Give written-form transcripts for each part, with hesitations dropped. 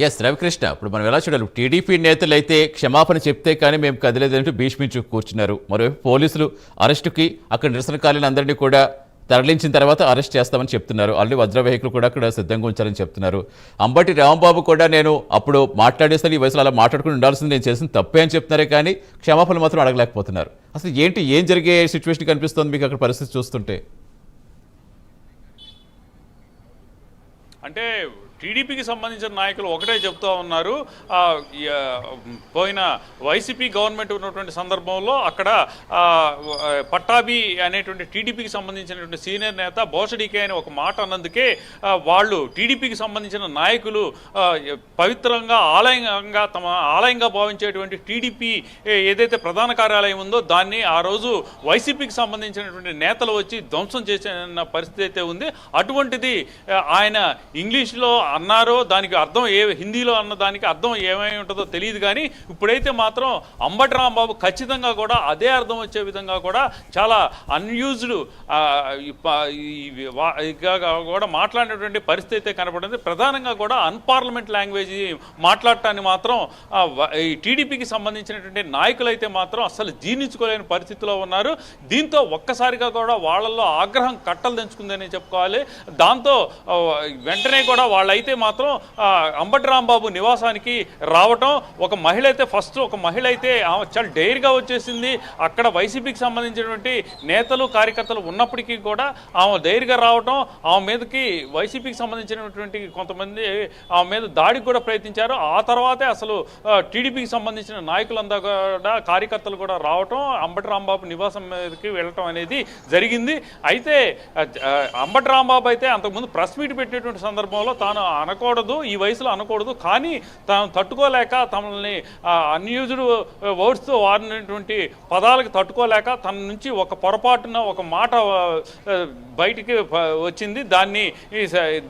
Yes Ravikrishna, ఇప్పుడు మనం ఎలా చూడాలి? టీడీపీ నేతలు అయితే క్షమాపణ చెప్తే కానీ మేము కదిలేదంటూ భీష్మించు కూర్చున్నారు. మరోవైపు పోలీసులు అరెస్టుకి అక్కడ నిరసనకారులందరినీ కూడా తరలించిన తర్వాత అరెస్ట్ చేస్తామని చెప్తున్నారు. ఆల్రెడీ వజ్ర వెహికల్ కూడా అక్కడ సిద్ధంగా ఉంచారని చెప్తున్నారు. అంబటి రాంబాబు కూడా నేను అప్పుడు మాట్లాడేస్తాను, ఈ వయసులో అలా మాట్లాడుకుని ఉండాల్సింది, నేను చేసిన తప్పే అని చెప్తున్నారే కానీ క్షమాపణలు మాత్రం అడగలేకపోతున్నారు. అసలు ఏం జరిగే సిచ్యువేషన్ కనిపిస్తుంది మీకు అక్కడ పరిస్థితి చూస్తుంటే? అంటే టీడీపీకి సంబంధించిన నాయకులు ఒకటే చెప్తూ ఉన్నారు. పోయిన వైసీపీ గవర్నమెంట్ ఉన్నటువంటి సందర్భంలో అక్కడ పట్టాభి అనేటువంటి టీడీపీకి సంబంధించినటువంటి సీనియర్ నేత బోసడీకే అని ఒక మాట అన్నందుకే వాళ్ళు టీడీపీకి సంబంధించిన నాయకులు పవిత్రంగా తమ ఆలయంగా భావించేటువంటి టీడీపీ ఏదైతే ప్రధాన కార్యాలయం ఉందో దాన్ని ఆ రోజు వైసీపీకి సంబంధించినటువంటి నేతలు వచ్చి ధ్వంసం చేసిన పరిస్థితి అయితే ఉంది. అటువంటిది ఆయన ఇంగ్లీష్లో అన్నారో దానికి అర్థం హిందీలో అన్న దానికి అర్థం ఏమై ఉంటుందో తెలియదు. కానీ ఇప్పుడైతే మాత్రం అంబటి రాంబాబు ఖచ్చితంగా కూడా అదే అర్థం వచ్చే విధంగా కూడా చాలా అన్యూజ్డ్ కూడా మాట్లాడినటువంటి పరిస్థితి అయితే కనపడింది. ప్రధానంగా కూడా అన్పార్లమెంట్ లాంగ్వేజ్ మాట్లాడటాన్ని మాత్రం ఈ టీడీపీకి సంబంధించినటువంటి నాయకులు అయితే మాత్రం అస్సలు జీర్ణించుకోలేని పరిస్థితిలో ఉన్నారు. దీంతో ఒక్కసారిగా కూడా వాళ్ళల్లో ఆగ్రహం కట్టలు తెంచుకుందని చెప్పుకోవాలి. దాంతో వెంటనే కూడా వాళ్ళైతే మాత్రం అంబటి రాంబాబు నివాసానికి రావటం, ఒక మహిళ అయితే చాలా డైర్గా వచ్చేసింది. అక్కడ వైసీపీకి సంబంధించినటువంటి నేతలు కార్యకర్తలు ఉన్నప్పటికీ కూడా ఆమె డైర్గా రావటం, ఆమె మీదకి వైసీపీకి సంబంధించినటువంటి కొంతమంది ఆమె మీద దాడికి కూడా ప్రయత్నించారు. ఆ తర్వాతే అసలు టీడీపీకి సంబంధించిన నాయకులంతా కూడా కార్యకర్తలు కూడా రావటం, అంబటి రాంబాబు నివాసం మీదకి వెళ్ళటం అనేది జరిగింది. అయితే అంబటి రాంబాబు అయితే అంతకుముందు ప్రెస్ మీట్ పెట్టేటువంటి సందర్భంలో తాను అనకూడదు, ఈ వయసులో అనకూడదు, కానీ తాను తట్టుకోలేక తమల్ని అన్యూజ్డ్ వర్డ్స్తో వాడినటువంటి పదాలకు తట్టుకోలేక తన నుంచి ఒక పొరపాటున ఒక మాట బయటికి వచ్చింది.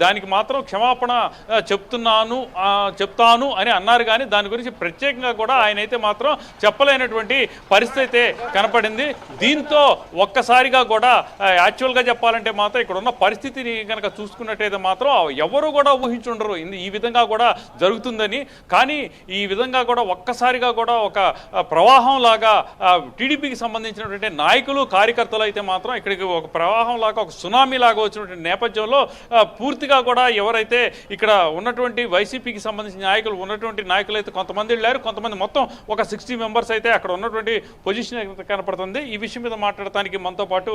దానికి మాత్రం క్షమాపణ చెప్తాను అని అన్నారు. కానీ దాని గురించి ప్రత్యేకంగా కూడా ఆయన అయితే మాత్రం చెప్పలేనటువంటి పరిస్థితి అయితే కనపడింది. దీంతో ఒక్కసారిగా కూడా యాక్చువల్గా చెప్పాలంటే మాత్రం ఇక్కడ ఉన్న పరిస్థితిని కనుక చూసుకున్నట్టయితే మాత్రం ఎవరు కూడా ఊహించుండరు ఈ విధంగా కూడా జరుగుతుందని. కానీ ఈ విధంగా కూడా ఒక్కసారిగా కూడా ఒక ప్రవాహం లాగా టీడీపీకి సంబంధించినటువంటి నాయకులు కార్యకర్తలు అయితే మాత్రం ఇక్కడికి ఒక ప్రవాహం లాగా ఒక సునామీ లాగా వచ్చినటువంటి నేపథ్యంలో పూర్తిగా కూడా ఎవరైతే ఇక్కడ ఉన్నటువంటి వైసీపీకి సంబంధించిన ఉన్నటువంటి నాయకులు అయితే కొంతమంది వెళ్ళారు, కొంతమంది మొత్తం ఒక 60 మెంబర్స్ అయితే అక్కడ ఉన్నటువంటి పొజిషన్ కనపడుతుంది. ఈ విషయం మీద మాట్లాడటానికి మనతో పాటు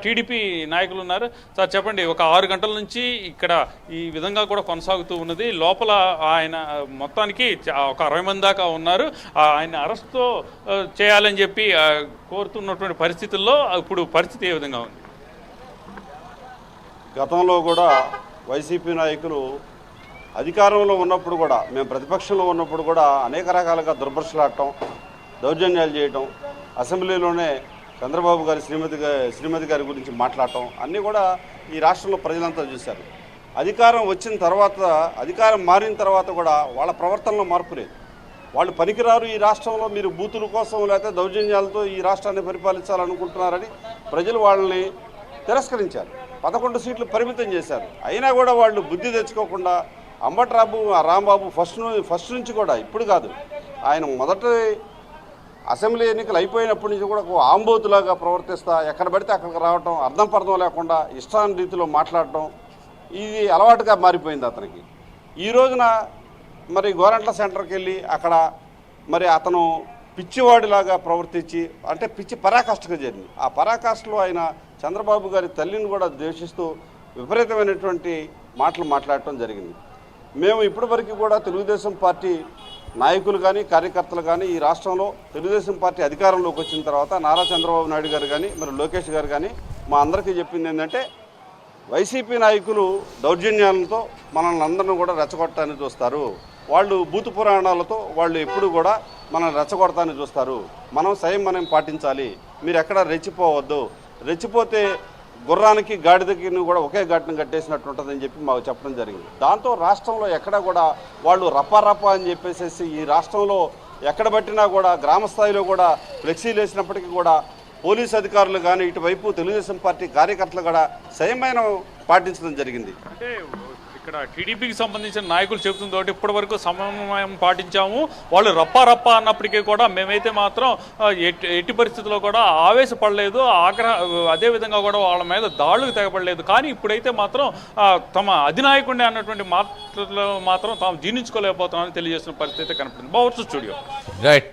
టీడీపీ నాయకులు ఉన్నారు. సార్ చెప్పండి, ఒక 6 గంటల నుంచి ఇక్కడ ఈ విధంగా కూడా కొనసాగుతూ ఉన్నది. లోపల ఆయన మొత్తానికి ఒక 60 మంది దాకా ఉన్నారు. ఆయన అరెస్ట్తో చేయాలని చెప్పి కోరుతున్నటువంటి పరిస్థితుల్లో ఇప్పుడు పరిస్థితి ఏ విధంగా ఉంది? గతంలో కూడా వైసీపీ నాయకులు అధికారంలో ఉన్నప్పుడు కూడా, మేము ప్రతిపక్షంలో ఉన్నప్పుడు కూడా అనేక రకాలుగా దుర్భర్షలాడటం, దౌర్జన్యాలు చేయటం, అసెంబ్లీలోనే చంద్రబాబు గారి శ్రీమతి గారి గురించి మాట్లాడటం అన్నీ కూడా ఈ రాష్ట్రంలో ప్రజలంతా చూశారు. అధికారం మారిన తర్వాత కూడా వాళ్ళ ప్రవర్తనలో మార్పు లేదు. వాళ్ళు పనికిరారు ఈ రాష్ట్రంలో, మీరు బూతుల కోసం లేకపోతే దౌర్జన్యాలతో ఈ రాష్ట్రాన్ని పరిపాలించాలనుకుంటున్నారని ప్రజలు వాళ్ళని తిరస్కరించారు. 11 సీట్లు పరిమితం చేశారు. అయినా కూడా వాళ్ళు బుద్ధి తెచ్చుకోకుండా అంబటి రాంబాబు ఫస్ట్ నుంచి కూడా, ఇప్పుడు కాదు, ఆయన మొదటి అసెంబ్లీ ఎన్నికలు అయిపోయినప్పటి నుంచి కూడా ఒక ఆంబోతులాగా ప్రవర్తిస్తా ఎక్కడ పడితే అక్కడికి రావటం, అర్థం పర్థం లేకుండా ఇష్టాన్ని రీతిలో మాట్లాడటం, ఇది అలవాటుగా మారిపోయింది అతనికి. ఈ రోజున మరి గోరంట్ల సెంటర్కి వెళ్ళి అక్కడ మరి అతను పిచ్చివాడిలాగా ప్రవర్తించి, అంటే పిచ్చి పరాకాష్ఠగా జరిగింది. ఆ పరాకాష్ఠలో ఆయన చంద్రబాబు గారి తల్లిని కూడా ద్వేషిస్తూ విపరీతమైనటువంటి మాటలు మాట్లాడటం జరిగింది. మేము ఇప్పటివరకు కూడా తెలుగుదేశం పార్టీ నాయకులు కానీ కార్యకర్తలు కానీ ఈ రాష్ట్రంలో తెలుగుదేశం పార్టీ అధికారంలోకి వచ్చిన తర్వాత నారా చంద్రబాబు నాయుడు గారు కానీ మరి లోకేష్ గారు కానీ మా అందరికీ చెప్పింది ఏంటంటే, వైసీపీ నాయకులు దౌర్జన్యాలతో మనల్ని అందరినీ కూడా రెచ్చగొట్టడానికి చూస్తారు. వాళ్ళు భూత పురాణాలతో వాళ్ళు ఎప్పుడు కూడా మనల్ని రెచ్చగొడతానికి చూస్తారు. మనం సంయమనం పాటించాలి, మీరు ఎక్కడ రెచ్చిపోవద్దు, రెచ్చిపోతే గుర్రానికి గాడిదకి కూడా ఒకే ఘాటును కట్టేసినట్టు ఉంటుందని చెప్పి మాకు చెప్పడం జరిగింది. దాంతో రాష్ట్రంలో ఎక్కడ కూడా వాళ్ళు రపా అని చెప్పేసి ఈ రాష్ట్రంలో ఎక్కడ పట్టినా కూడా గ్రామ స్థాయిలో కూడా ఫ్లెక్సీలు వేసినప్పటికీ కూడా పోలీస్ అధికారులు కానీ ఇటువైపు తెలుగుదేశం పార్టీ కార్యకర్తలు కూడా సంయమనం పాటించడం జరిగింది. అంటే ఇక్కడ టీడీపీకి సంబంధించిన నాయకులు చెబుతుంది ఒకటి, ఇప్పటి వరకు సమన్వయం పాటించాము, వాళ్ళు రప్ప అన్నప్పటికీ కూడా మేమైతే మాత్రం ఎట్టి పరిస్థితుల్లో కూడా ఆవేశపడలేదు, అదేవిధంగా కూడా వాళ్ళ మీద దాడులకు తెగబడలేదు. కానీ ఇప్పుడైతే మాత్రం తమ అధినాయకుడిని అన్నటువంటి మాటలు మాత్రం తాము జీర్ణించుకోలేకపోతున్నామని తెలియజేస్తున్న పరిస్థితి కనపడింది. బావచ్చు స్టూడియో. రైట్.